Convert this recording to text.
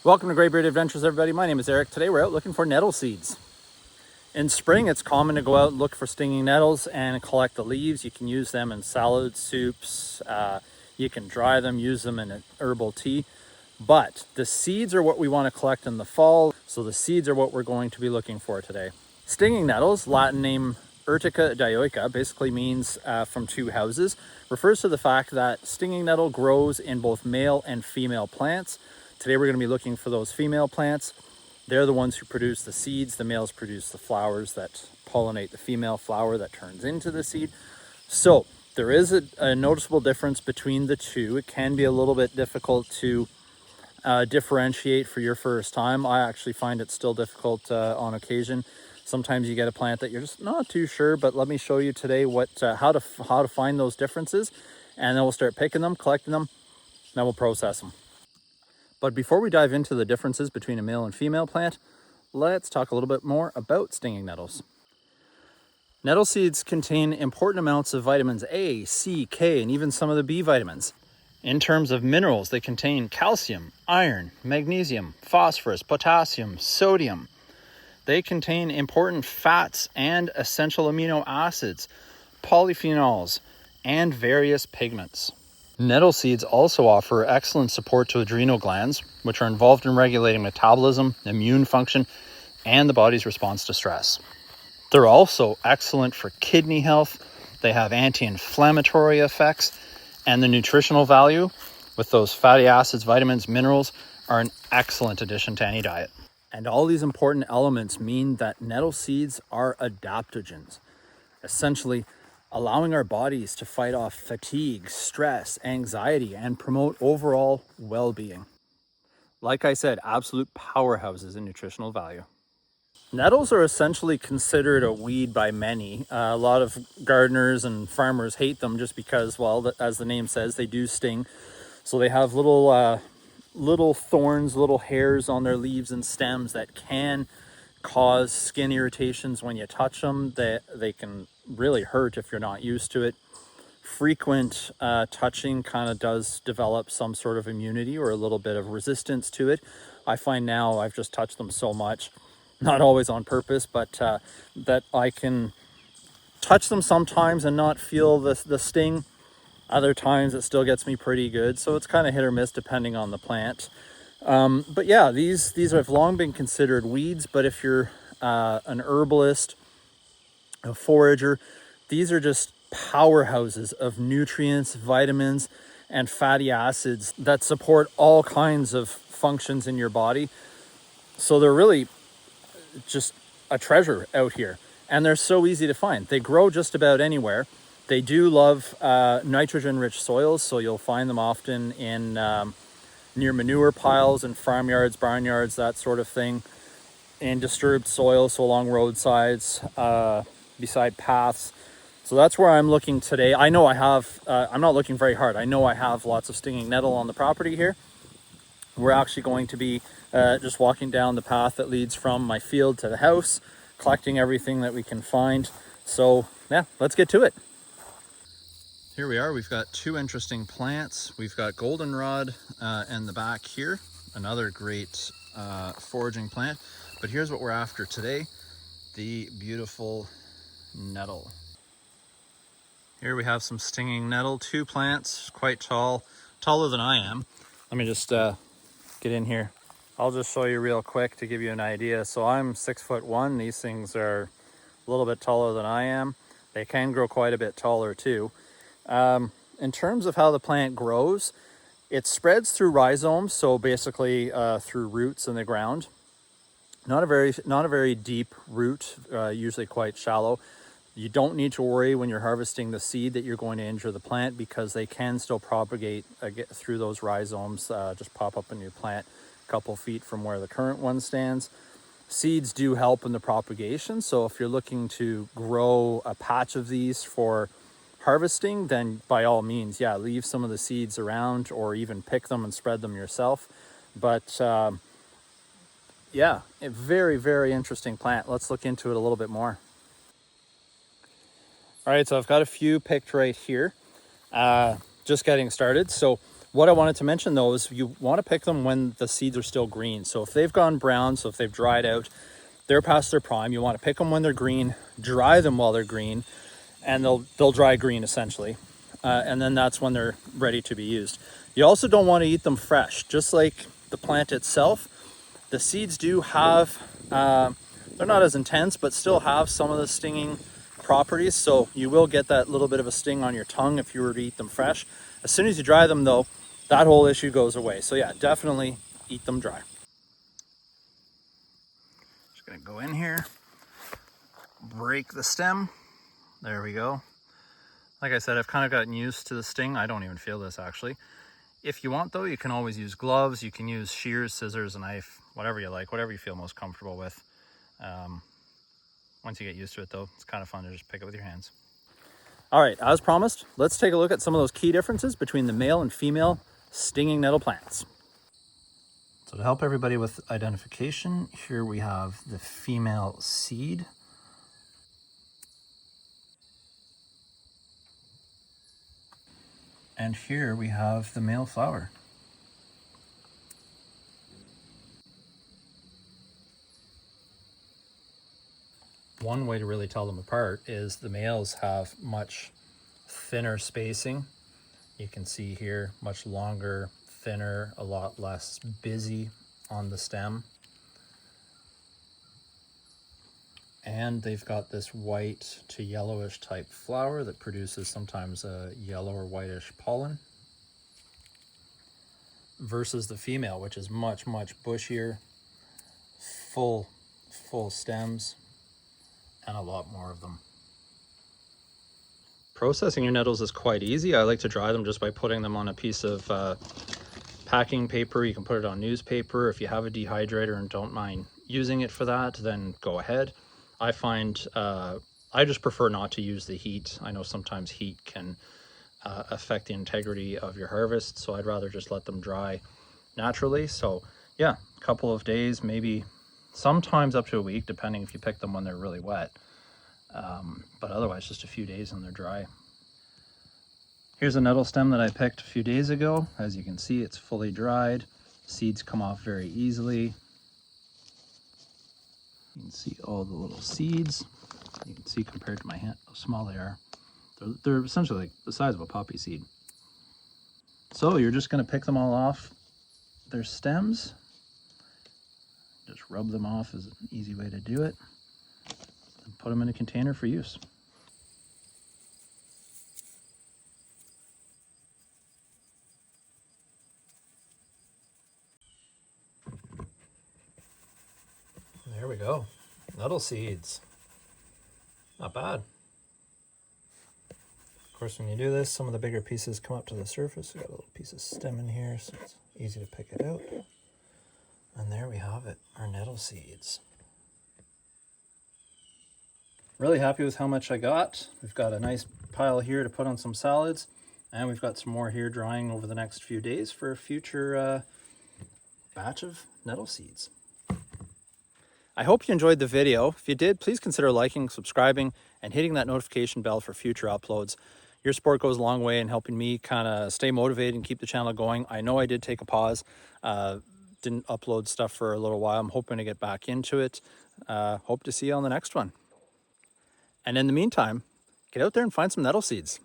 Welcome to Greybeard Adventures, everybody. My name is Eric. Today we're out looking for nettle seeds. In spring, it's common to go out and look for stinging nettles and collect the leaves. You can use them in salad soups. You can dry them, use them in an herbal tea. But the seeds are what we want to collect in the fall. So the seeds are what we're going to be looking for today. Stinging nettles, Latin name Urtica dioica, basically means from two houses. Refers to the fact that stinging nettle grows in both male and female plants. Today we're going to be looking for those female plants. They're the ones who produce the seeds. The males produce the flowers that pollinate the female flower that turns into the seed. So there is a noticeable difference between the two. It can be a little bit difficult to differentiate for your first time. I actually find it still difficult on occasion. Sometimes you get a plant that you're just not too sure, but let me show you today how to find those differences, and then we'll start picking them, collecting them, then we'll process them. But before we dive into the differences between a male and female plant, let's talk a little bit more about stinging nettles. Nettle seeds contain important amounts of vitamins A, C, K, and even some of the B vitamins. In terms of minerals, they contain calcium, iron, magnesium, phosphorus, potassium, sodium. They contain important fats and essential amino acids, polyphenols, and various pigments. Nettle seeds also offer excellent support to adrenal glands, which are involved in regulating metabolism, immune function, and the body's response to stress. They're also excellent for kidney health. They have anti-inflammatory effects, and the nutritional value with those fatty acids, vitamins, minerals are an excellent addition to any diet. And all these important elements mean that nettle seeds are adaptogens, essentially allowing our bodies to fight off fatigue, stress, anxiety, and promote overall well-being. Like I said, absolute powerhouses in nutritional value. Nettles are essentially considered a weed by many. A lot of gardeners and farmers hate them just because, well, as the name says, they do sting. So they have little thorns, little hairs on their leaves and stems that can cause skin irritations when you touch them. They can really hurt if you're not used to it. Frequent touching kind of does develop some sort of immunity or a little bit of resistance to it. I find now I've just touched them so much, not always on purpose, but that I can touch them sometimes and not feel the sting. Other times it still gets me pretty good. So it's kind of hit or miss depending on the plant. But yeah, these have long been considered weeds, but if you're an herbalist, a forager, these are just powerhouses of nutrients, vitamins, and fatty acids that support all kinds of functions in your body. So they're really just a treasure out here, and they're so easy to find. They grow just about anywhere. They do love nitrogen-rich soils, so you'll find them often in near manure piles and farmyards, barnyards, that sort of thing, in disturbed soil, so along roadsides, beside paths. So that's where I'm looking today. I know I have, I'm not looking very hard. I know I have lots of stinging nettle on the property here. We're actually going to be just walking down the path that leads from my field to the house, collecting everything that we can find. So yeah, let's get to it. Here we are. We've got two interesting plants. We've got goldenrod in the back here, another great foraging plant. But here's what we're after today, the beautiful nettle. Here we have some stinging nettle, two plants, quite tall, taller than I am. Let me just get in here. I'll just show you real quick to give you an idea. So I'm 6'1". These things are a little bit taller than I am. They can grow quite a bit taller too. In terms of how the plant grows, it spreads through rhizomes, so basically through roots in the ground. Not a very deep root, usually quite shallow. You don't need to worry when you're harvesting the seed that you're going to injure the plant, because they can still propagate through those rhizomes, just pop up a new plant a couple feet from where the current one stands. Seeds do help in the propagation, so if you're looking to grow a patch of these for harvesting, then by all means, yeah, leave some of the seeds around or even pick them and spread them yourself. But yeah, a very, very interesting plant. Let's look into it a little bit more. All right, so I've got a few picked right here. Just getting started. So What I wanted to mention though is you want to pick them when the seeds are still green. So if they've gone brown, so if they've dried out, they're past their prime, you want to pick them when they're green, dry them while they're green, and they'll dry green essentially. And then that's when they're ready to be used. You also don't want to eat them fresh. Just like the plant itself, the seeds do have, they're not as intense, but still have some of the stinging properties. So you will get that little bit of a sting on your tongue if you were to eat them fresh. As soon as you dry them though, that whole issue goes away. So yeah, definitely eat them dry. Just gonna go in here, break the stem. There we go. Like I said, I've kind of gotten used to the sting. I don't even feel this actually. If you want though, you can always use gloves. You can use shears, scissors, a knife, whatever you like, whatever you feel most comfortable with. Once you get used to it though, it's kind of fun to just pick it with your hands. All right, as promised, let's take a look at some of those key differences between the male and female stinging nettle plants. So to help everybody with identification, here we have the female seed. And here we have the male flower. One way to really tell them apart is the males have much thinner spacing. You can see here, much longer, thinner, a lot less busy on the stem. And they've got this white to yellowish type flower that produces sometimes a yellow or whitish pollen. Versus the female, which is much bushier, full stems, and a lot more of them. Processing your nettles is quite easy. I like to dry them just by putting them on a piece of packing paper. You can put it on newspaper. If you have a dehydrator and don't mind using it for that, then go ahead. I find I just prefer not to use the heat. I know sometimes heat can affect the integrity of your harvest, so I'd rather just let them dry naturally. So yeah, a couple of days, maybe sometimes up to a week, depending if you pick them when they're really wet. But otherwise just a few days and they're dry. Here's a nettle stem that I picked a few days ago. As you can see, it's fully dried. Seeds come off very easily. You can see all the little seeds. You can see compared to my hand how small they are. They're essentially like the size of a poppy seed. So you're just going to pick them all off their stems. Just rub them off is an easy way to do it. And put them in a container for use. There we go. Nettle seeds. Not bad. Of course, when you do this, some of the bigger pieces come up to the surface. We got a little piece of stem in here, so it's easy to pick it out. And there we have it, our nettle seeds. Really happy with how much I got. We've got a nice pile here to put on some salads, and we've got some more here drying over the next few days for a future batch of nettle seeds. I hope you enjoyed the video. If you did, please consider liking, subscribing, and hitting that notification bell for future uploads. Your support goes a long way in helping me kind of stay motivated and keep the channel going. I know I did take a pause, didn't upload stuff for a little while. I'm hoping to get back into it. Hope to see you on the next one. And in the meantime, get out there and find some nettle seeds.